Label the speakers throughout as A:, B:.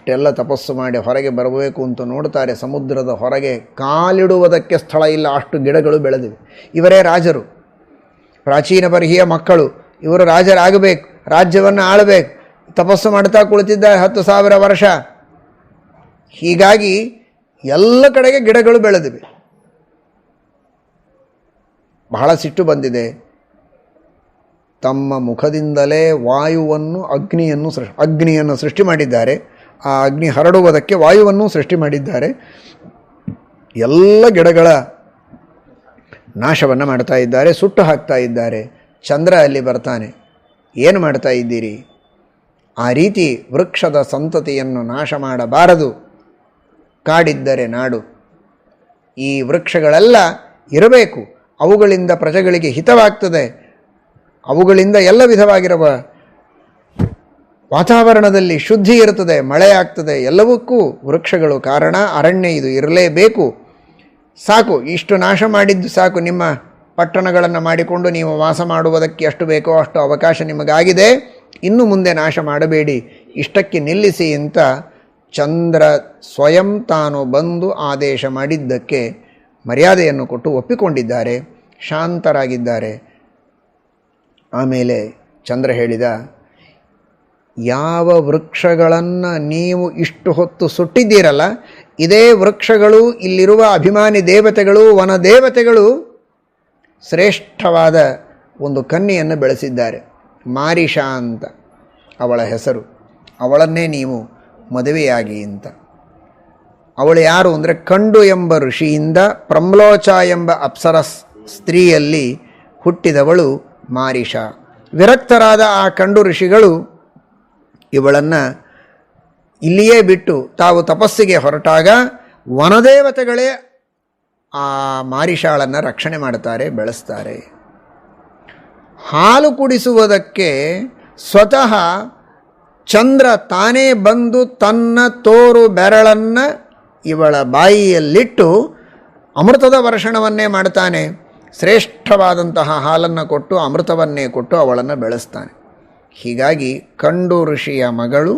A: ಇಷ್ಟೆಲ್ಲ ತಪಸ್ಸು ಮಾಡಿ ಹೊರಗೆ ಬರಬೇಕು ಅಂತ ನೋಡ್ತಾರೆ. ಸಮುದ್ರದ ಹೊರಗೆ ಕಾಲಿಡುವುದಕ್ಕೆ ಸ್ಥಳ ಇಲ್ಲ, ಅಷ್ಟು ಗಿಡಗಳು ಬೆಳೆದಿವೆ. ಇವರೇ ರಾಜರು, ಪ್ರಾಚೀನ ಪರಿಹಿಯ ಮಕ್ಕಳು. ಇವರು ರಾಜರಾಗಬೇಕು, ರಾಜ್ಯವನ್ನು ಆಳಬೇಕು. ತಪಸ್ಸು ಮಾಡ್ತಾ ಕುಳಿತಿದ್ದಾರೆ 10,000 ವರ್ಷ. ಹೀಗಾಗಿ ಎಲ್ಲ ಕಡೆಗೆ ಗಿಡಗಳು ಬೆಳೆದಿವೆ. ಬಹಳ ಸಿಟ್ಟು ಬಂದಿದೆ. ತಮ್ಮ ಮುಖದಿಂದಲೇ ವಾಯುವನ್ನು ಅಗ್ನಿಯನ್ನು ಸೃಷ್ಟಿ ಮಾಡಿದ್ದಾರೆ. ಆ ಅಗ್ನಿ ಹರಡುವುದಕ್ಕೆ ವಾಯುವನ್ನು ಸೃಷ್ಟಿ ಮಾಡಿದ್ದಾರೆ. ಎಲ್ಲ ಗಿಡಗಳ ನಾಶವನ್ನು ಮಾಡ್ತಾ ಇದ್ದಾರೆ, ಸುಟ್ಟು ಹಾಕ್ತಾ ಇದ್ದಾರೆ. ಚಂದ್ರ ಅಲ್ಲಿ ಬರ್ತಾನೆ, ಏನು ಮಾಡ್ತಾ ಇದ್ದೀರಿ? ಆ ರೀತಿ ವೃಕ್ಷದ ಸಂತತಿಯನ್ನು ನಾಶ ಮಾಡಬಾರದು, ಕಾಡಿದ್ದರೆ ನಾಡು. ಈ ವೃಕ್ಷಗಳೆಲ್ಲ ಇರಬೇಕು, ಅವುಗಳಿಂದ ಪ್ರಜೆಗಳಿಗೆ ಹಿತವಾಗ್ತದೆ, ಅವುಗಳಿಂದ ಎಲ್ಲ ವಿಧವಾಗಿರುವ ವಾತಾವರಣದಲ್ಲಿ ಶುದ್ಧಿ ಇರುತ್ತದೆ, ಮಳೆ ಆಗ್ತದೆ. ಎಲ್ಲವಕ್ಕೂ ವೃಕ್ಷಗಳು ಕಾರಣ. ಅರಣ್ಯ ಇದು ಇರಲೇಬೇಕು. ಸಾಕು, ಇಷ್ಟು ನಾಶ ಮಾಡಿದ್ದು ಸಾಕು. ನಿಮ್ಮ ಪಟ್ಟಣಗಳನ್ನು ಮಾಡಿಕೊಂಡು ನೀವು ವಾಸ ಮಾಡುವುದಕ್ಕೆ ಎಷ್ಟು ಬೇಕೋ ಅಷ್ಟು ಅವಕಾಶ ನಿಮಗಾಗಿದೆ, ಇನ್ನು ಮುಂದೆ ನಾಶ ಮಾಡಬೇಡಿ, ಇಷ್ಟಕ್ಕೆ ನಿಲ್ಲಿಸಿ ಅಂತ ಚಂದ್ರ ಸ್ವಯಂ ತಾನು ಬಂದು ಆದೇಶ ಮಾಡಿದ್ದಕ್ಕೆ ಮರ್ಯಾದೆಯನ್ನು ಕೊಟ್ಟು ಒಪ್ಪಿಕೊಂಡಿದ್ದಾರೆ, ಶಾಂತರಾಗಿದ್ದಾರೆ. ಆಮೇಲೆ ಚಂದ್ರ ಹೇಳಿದ, ಯಾವ ವೃಕ್ಷಗಳನ್ನು ನೀವು ಇಷ್ಟು ಹೊತ್ತು ಸುಟ್ಟಿದ್ದೀರಲ್ಲ, ಇದೇ ವೃಕ್ಷಗಳು, ಇಲ್ಲಿರುವ ಅಭಿಮಾನಿ ದೇವತೆಗಳು, ವನದೇವತೆಗಳು ಶ್ರೇಷ್ಠವಾದ ಒಂದು ಕನ್ಯೆಯನ್ನು ಬೆಳೆಸಿದ್ದಾರೆ. ಮಾರಿಷಾ ಅಂತ ಅವಳ ಹೆಸರು. ಅವಳನ್ನೇ ನೀವು ಮದುವೆಯಾಗಿ ಅಂತ. ಅವಳು ಯಾರು ಅಂದರೆ ಕಂಡು ಎಂಬ ಋಷಿಯಿಂದ ಪ್ರಮ್ಲೋಚ ಎಂಬ ಅಪ್ಸರ ಸ್ತ್ರೀಯಲ್ಲಿ ಹುಟ್ಟಿದವಳು ಮಾರಿಷಾ. ವಿರಕ್ತರಾದ ಆ ಕಂಡು ಋಷಿಗಳು ಇವಳನ್ನು ಇಲ್ಲಿಯೇ ಬಿಟ್ಟು ತಾವು ತಪಸ್ಸಿಗೆ ಹೊರಟಾಗ ವನದೇವತೆಗಳೇ ಆ ಮಾರಿಷಾಳನ್ನು ರಕ್ಷಣೆ ಮಾಡ್ತಾರೆ, ಬೆಳೆಸ್ತಾರೆ. ಹಾಲು ಕುಡಿಸುವುದಕ್ಕೆ ಸ್ವತಃ ಚಂದ್ರ ತಾನೇ ಬಂದು ತನ್ನ ತೋರು ಬೆರಳನ್ನು ಇವಳ ಬಾಯಿಯಲ್ಲಿಟ್ಟು ಅಮೃತದ ವರ್ಷಣವನ್ನೇ ಮಾಡ್ತಾನೆ. ಶ್ರೇಷ್ಠವಾದಂತಹ ಹಾಲನ್ನು ಕೊಟ್ಟು ಅಮೃತವನ್ನೇ ಕೊಟ್ಟು ಅವಳನ್ನು ಬೆಳೆಸ್ತಾನೆ. ಹೀಗಾಗಿ ಕಂಡು ಋಷಿಯ ಮಗಳು,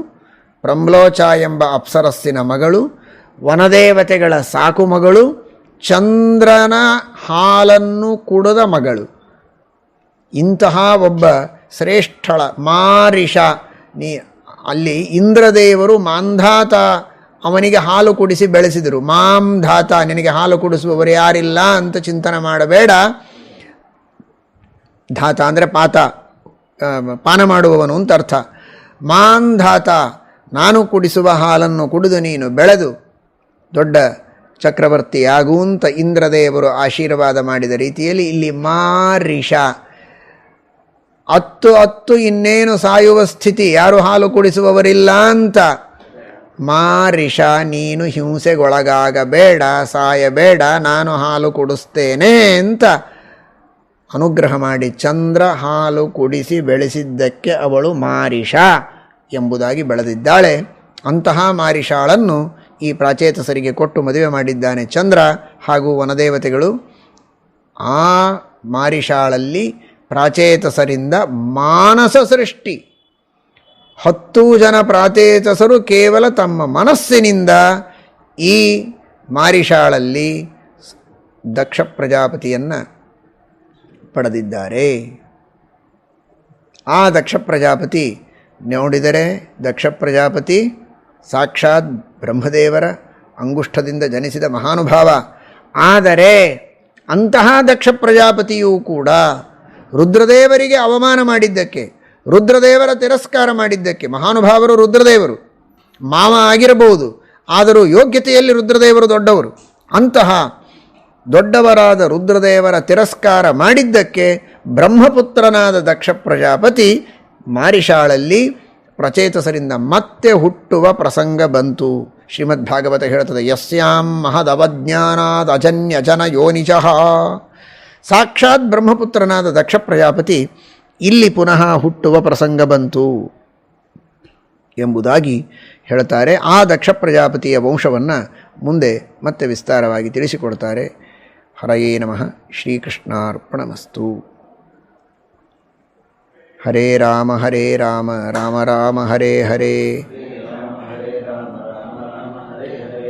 A: ಪ್ರಮ್ಲೋಚ ಎಂಬ ಅಪ್ಸರಸ್ಸಿನ ಮಗಳು, ವನದೇವತೆಗಳ ಸಾಕು ಮಗಳು, ಚಂದ್ರನ ಹಾಲನ್ನು ಕುಡಿದ ಮಗಳು. ಇಂತಹ ಒಬ್ಬ ಶ್ರೇಷ್ಠಳ ಮಾರಿಷಾ. ಅಲ್ಲಿ ಇಂದ್ರದೇವರು ಮಾಂಧಾತ ಅವನಿಗೆ ಹಾಲು ಕುಡಿಸಿ ಬೆಳೆಸಿದರು. ಮಾಂಧಾತ, ನಿನಗೆ ಹಾಲು ಕುಡಿಸುವವರು ಯಾರಿಲ್ಲ ಅಂತ ಚಿಂತನೆ ಮಾಡಬೇಡ. ಧಾತ ಅಂದರೆ ಪಾನ ಮಾಡುವವನು ಅಂತ ಅರ್ಥ. ಮಾಂಧಾತ, ನಾನು ಕುಡಿಸುವ ಹಾಲನ್ನು ಕುಡಿದು ನೀನು ಬೆಳೆದು ದೊಡ್ಡ ಚಕ್ರವರ್ತಿಯಾಗು ಅಂತ ಇಂದ್ರದೇವರು ಆಶೀರ್ವಾದ ಮಾಡಿದ ರೀತಿಯಲ್ಲಿ ಇಲ್ಲಿ ಮಾರಿಷಾ. 10 ಇನ್ನೇನು ಸಾಯುವ ಸ್ಥಿತಿ, ಯಾರು ಹಾಲು ಕುಡಿಸುವವರಿಲ್ಲ ಅಂತ. ಮಾರಿಷಾ, ನೀನು ಹಿಂಸೆಗೊಳಗಾಗಬೇಡ, ಸಾಯಬೇಡ, ನಾನು ಹಾಲು ಕುಡಿಸ್ತೇನೆ ಅಂತ ಅನುಗ್ರಹ ಮಾಡಿ ಚಂದ್ರ ಹಾಲು ಕುಡಿಸಿ ಬೆಳೆಸಿದ್ದಕ್ಕೆ ಅವಳು ಮಾರಿಷಾ ಎಂಬುದಾಗಿ ಬೆಳೆದಿದ್ದಾಳೆ. ಅಂತಹ ಮಾರಿಷಾಳನ್ನು ಈ ಪ್ರಾಚೇತಸರಿಗೆ ಕೊಟ್ಟು ಮದುವೆ ಮಾಡಿದ್ದಾನೆ ಚಂದ್ರ ಹಾಗೂ ವನದೇವತೆಗಳು. ಆ ಮಾರಿಷಾಳಲ್ಲಿ ಪ್ರಾಚೇತಸರಿಂದ ಮಾನಸ ಸೃಷ್ಟಿ. 10 ಜನ ಪ್ರಾಚೇತಸರು ಕೇವಲ ತಮ್ಮ ಮನಸ್ಸಿನಿಂದ ಈ ಮಾರಿಷಾಳಲ್ಲಿ ದಕ್ಷ ಪ್ರಜಾಪತಿಯನ್ನು ಪಡೆದಿದ್ದಾರೆ. ಆ ದಕ್ಷ ಪ್ರಜಾಪತಿ ನೋಡಿದರೆ, ದಕ್ಷ ಪ್ರಜಾಪತಿ ಸಾಕ್ಷಾತ್ ಬ್ರಹ್ಮದೇವರ ಅಂಗುಷ್ಠದಿಂದ ಜನಿಸಿದ ಮಹಾನುಭಾವ. ಆದರೆ ಅಂತಹ ದಕ್ಷ ಪ್ರಜಾಪತಿಯೂ ಕೂಡ ರುದ್ರದೇವರಿಗೆ ಅವಮಾನ ಮಾಡಿದ್ದಕ್ಕೆ, ರುದ್ರದೇವರ ತಿರಸ್ಕಾರ ಮಾಡಿದ್ದಕ್ಕೆ, ಮಹಾನುಭಾವರು ರುದ್ರದೇವರು ಮಾವ ಆಗಿರಬಹುದು, ಆದರೂ ಯೋಗ್ಯತೆಯಲ್ಲಿ ರುದ್ರದೇವರು ದೊಡ್ಡವರು. ಅಂತಹ ದೊಡ್ಡವರಾದ ರುದ್ರದೇವರ ತಿರಸ್ಕಾರ ಮಾಡಿದ್ದಕ್ಕೆ ಬ್ರಹ್ಮಪುತ್ರನಾದ ದಕ್ಷ ಪ್ರಜಾಪತಿ ಮಾರಿಷಾಳಲ್ಲಿ ಪ್ರಚೇತಸರಿಂದ ಮತ್ತೆ ಹುಟ್ಟುವ ಪ್ರಸಂಗ ಬಂತು. ಶ್ರೀಮದ್ ಭಾಗವತ ಹೇಳುತ್ತದೆ, ಯಸ್ಯಾಂ ಮಹದವಜ್ಞಾನಾದ್ ಅಜನ್ಯಜನ ಯೋನಿಜಃ. ಸಾಕ್ಷಾತ್ ಬ್ರಹ್ಮಪುತ್ರನಾದ ದಕ್ಷ ಪ್ರಜಾಪತಿ ಇಲ್ಲಿ ಪುನಃ ಹುಟ್ಟುವ ಪ್ರಸಂಗ ಬಂತು ಎಂಬುದಾಗಿ ಹೇಳ್ತಾರೆ. ಆ ದಕ್ಷ ಪ್ರಜಾಪತಿಯ ವಂಶವನ್ನು ಮುಂದೆ ಮತ್ತೆ ವಿಸ್ತಾರವಾಗಿ ತಿಳಿಸಿಕೊಡ್ತಾರೆ. ಹರಯೇ ನಮಃ. ಶ್ರೀಕೃಷ್ಣಾರ್ಪಣಮಸ್ತು. ಹರೇ ರಾಮ ರಾಮ ರಾಮ ಹರೇ ಹರೇ.